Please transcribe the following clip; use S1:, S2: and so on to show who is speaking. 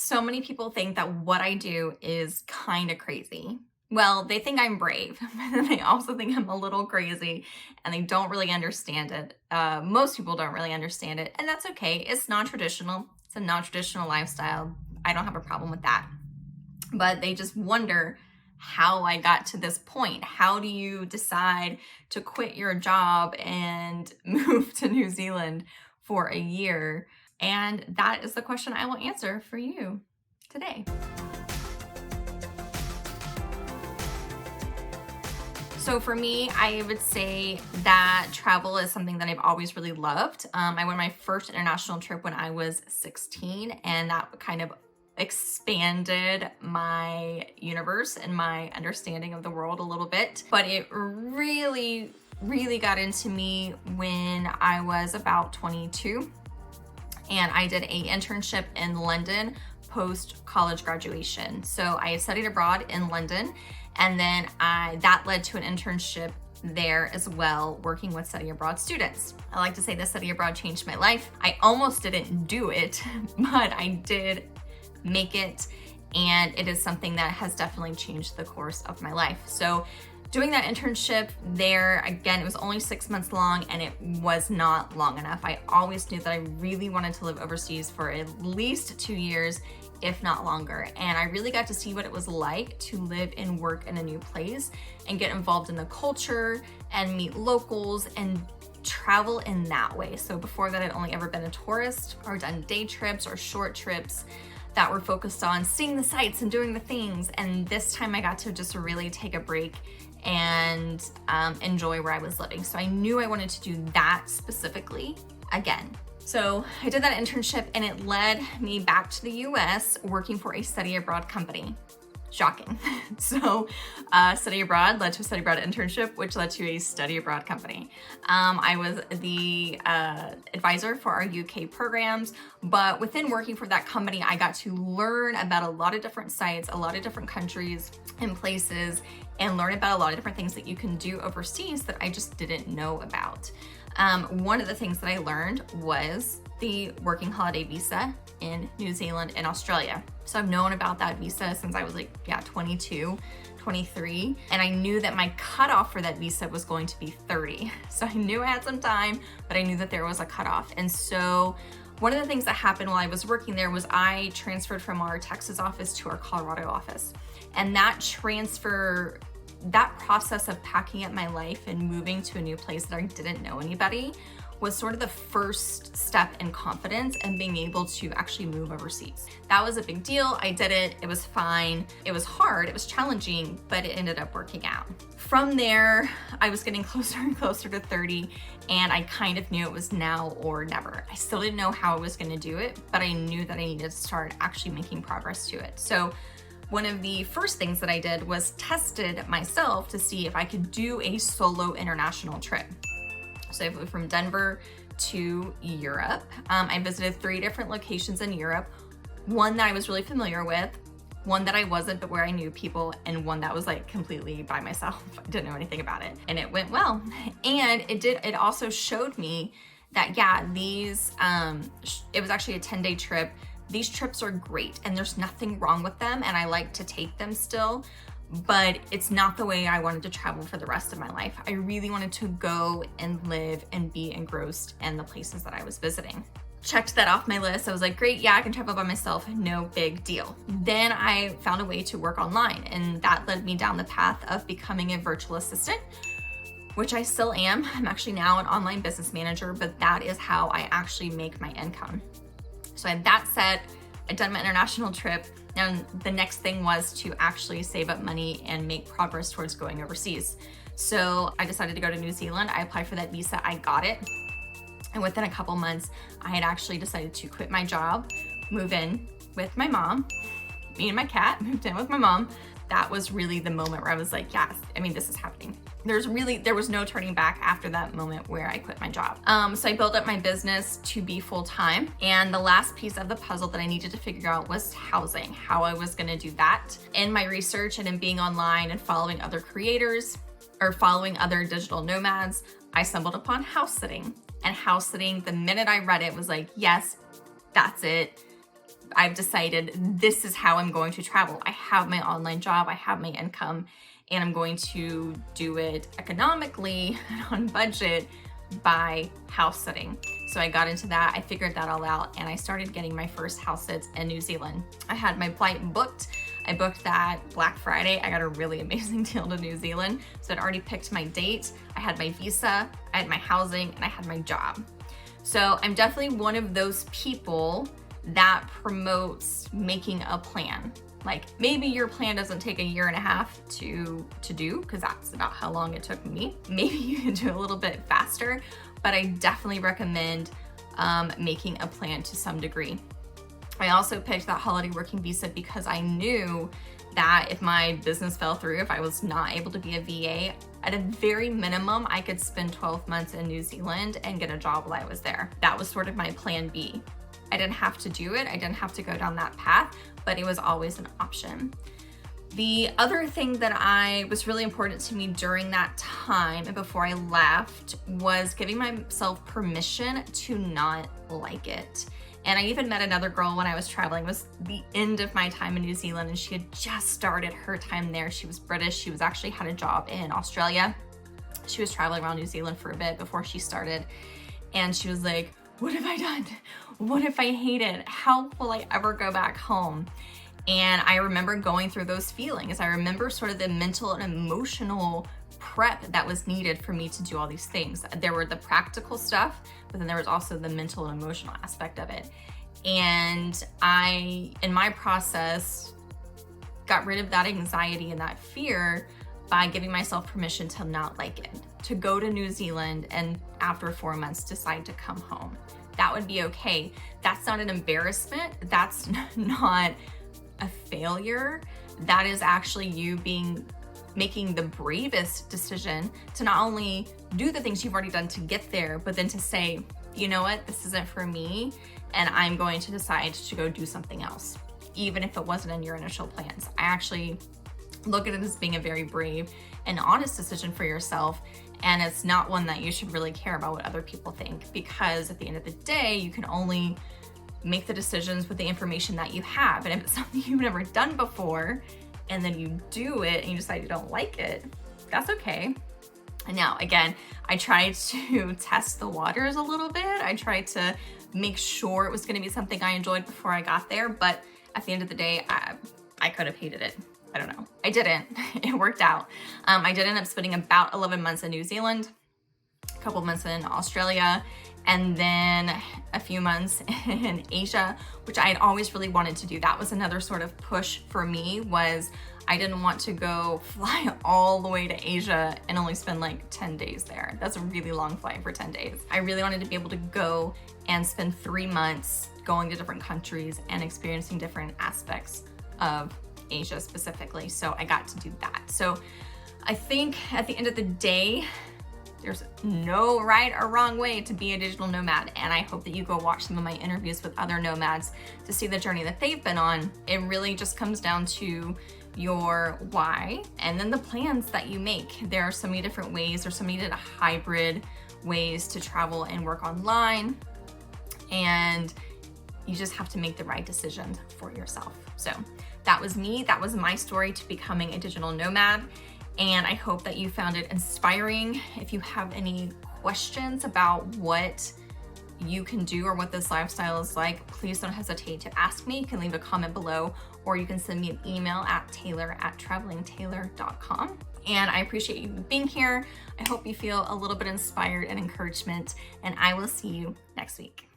S1: So many people think that what I do is kind of crazy. Well, they think I'm brave, but they also think I'm a little crazy and they don't really understand it. Most people don't really understand it, and that's okay. It's non-traditional. It's a non-traditional lifestyle. I don't have a problem with that. But they just wonder how I got to this point. How do you decide to quit your job and move to New Zealand for a year? And that is the question I will answer for you today. So for me, I would say that travel is something that I've always really loved. I went on my first international trip when I was 16, and that kind of expanded my universe and my understanding of the world a little bit. But it really got into me when I was about 22. And I did an internship in London post-college graduation. So I studied abroad in London, and then that led to an internship there as well, working with study abroad students. I like to say the study abroad changed my life. I almost didn't do it, but I did make it, and it is something that has definitely changed the course of my life. So doing that internship there, again, it was only 6 months long, and it was not long enough. I always knew that I really wanted to live overseas for at least 2 years, if not longer. And I really got to see what it was like to live and work in a new place and get involved in the culture and meet locals and travel in that way. So before that, I'd only ever been a tourist or done day trips or short trips that were focused on seeing the sights and doing the things. And this time I got to just really take a break and enjoy where I was living. So I knew I wanted to do that specifically again. So I did that internship, and it led me back to the US working for a study abroad company. Shocking. So study abroad led to a study abroad internship, which led to a study abroad company. I was the advisor for our UK programs, but within working for that company, I got to learn about a lot of different sites, a lot of different countries and places, and learn about a lot of different things that you can do overseas that I just didn't know about. One of the things that I learned was the working holiday visa in New Zealand and Australia. So I've known about that visa since I was 22, 23. And I knew that my cutoff for that visa was going to be 30. So I knew I had some time, but I knew that there was a cutoff. And so one of the things that happened while I was working there was I transferred from our Texas office to our Colorado office. And that transfer, that process of packing up my life and moving to a new place that I didn't know anybody was sort of the first step in confidence and being able to actually move overseas. That was a big deal. I did it. It was fine. It was hard. It was challenging, but it ended up working out. From there, I was getting closer and closer to 30, and I kind of knew it was now or never. I still didn't know how I was going to do it, but I knew that I needed to start actually making progress to it. So one of the first things that I did was tested myself to see if I could do a solo international trip. So I flew from Denver to Europe. I visited 3 different locations in Europe, one that I was really familiar with, one that I wasn't, but where I knew people, and one that was completely by myself. I didn't know anything about it, and it went well. And it also showed me that, it was actually a 10-day trip. These trips are great, and there's nothing wrong with them, and I like to take them still. But it's not the way I wanted to travel for the rest of my life. I really wanted to go and live and be engrossed in the places that I was visiting. Checked that off my list. I was like, great, yeah, I can travel by myself, no big deal. Then I found a way to work online, and that led me down the path of becoming a virtual assistant, which I still am. I'm actually now an online business manager, but that is how I actually make my income. So that said, I'd done my international trip. Now, the next thing was to actually save up money and make progress towards going overseas. So I decided to go to New Zealand. I applied for that visa, I got it. And within a couple months, I had actually decided to quit my job, move in with my mom. Me and my cat moved in with my mom. That was really the moment where I was like, yes, this is happening. There was no turning back after that moment where I quit my job. So I built up my business to be full-time. And the last piece of the puzzle that I needed to figure out was housing, how I was gonna do that. In my research and in being online and following other creators or following other digital nomads, I stumbled upon house sitting. And house sitting, the minute I read it, was like, yes, that's it. I've decided this is how I'm going to travel. I have my online job, I have my income, and I'm going to do it economically and on budget by house sitting. So I got into that, I figured that all out, and I started getting my first house sits in New Zealand. I had my flight booked. I booked that Black Friday. I got a really amazing deal to New Zealand. So I'd already picked my date. I had my visa, I had my housing, and I had my job. So I'm definitely one of those people that promotes making a plan. Like, maybe your plan doesn't take 1.5 years to do, because that's about how long it took me. Maybe you can do it a little bit faster, but I definitely recommend making a plan to some degree. I also picked that holiday working visa because I knew that if my business fell through, if I was not able to be a VA, at a very minimum, I could spend 12 months in New Zealand and get a job while I was there. That was sort of my plan B. I didn't have to do it. I didn't have to go down that path, but it was always an option. The other thing that was really important to me during that time and before I left was giving myself permission to not like it. And I even met another girl when I was traveling. It was the end of my time in New Zealand, and she had just started her time there. She was British. She was actually had a job in Australia. She was traveling around New Zealand for a bit before she started. And she was like, what have I done? What if I hate it? How will I ever go back home? And I remember going through those feelings. I remember sort of the mental and emotional prep that was needed for me to do all these things. There were the practical stuff, but then there was also the mental and emotional aspect of it. And I, in my process, got rid of that anxiety and that fear by giving myself permission to not like it, to go to New Zealand and after 4 months decide to come home. That would be okay. That's not an embarrassment. That's not a failure. That is actually you making the bravest decision to not only do the things you've already done to get there, but then to say, you know what, this isn't for me, and I'm going to decide to go do something else, even if it wasn't in your initial plans. I actually look at it as being a very brave and honest decision for yourself, and it's not one that you should really care about what other people think, because at the end of the day, you can only make the decisions with the information that you have. And if it's something you've never done before, and then you do it and you decide you don't like it, that's okay. And now, again, I tried to test the waters a little bit. I tried to make sure it was gonna be something I enjoyed before I got there, but at the end of the day, I could have hated it. I don't know. I didn't. It worked out. I did end up spending about 11 months in New Zealand, a couple months in Australia, and then a few months in Asia, which I had always really wanted to do. That was another sort of push for me, was I didn't want to go fly all the way to Asia and only spend like 10 days there. That's a really long flight for 10 days. I really wanted to be able to go and spend 3 months going to different countries and experiencing different aspects of Asia specifically. So I got to do that. So I think at the end of the day, there's no right or wrong way to be a digital nomad. And I hope that you go watch some of my interviews with other nomads to see the journey that they've been on. It really just comes down to your why and then the plans that you make. There are so many different ways. There's so many hybrid ways to travel and work online. And you just have to make the right decisions for yourself. So that was me. That was my story to becoming a digital nomad. And I hope that you found it inspiring. If you have any questions about what you can do or what this lifestyle is like, please don't hesitate to ask me. You can leave a comment below, or you can send me an email at taylor@travelingtaylor.com. And I appreciate you being here. I hope you feel a little bit inspired and encouragement, and I will see you next week.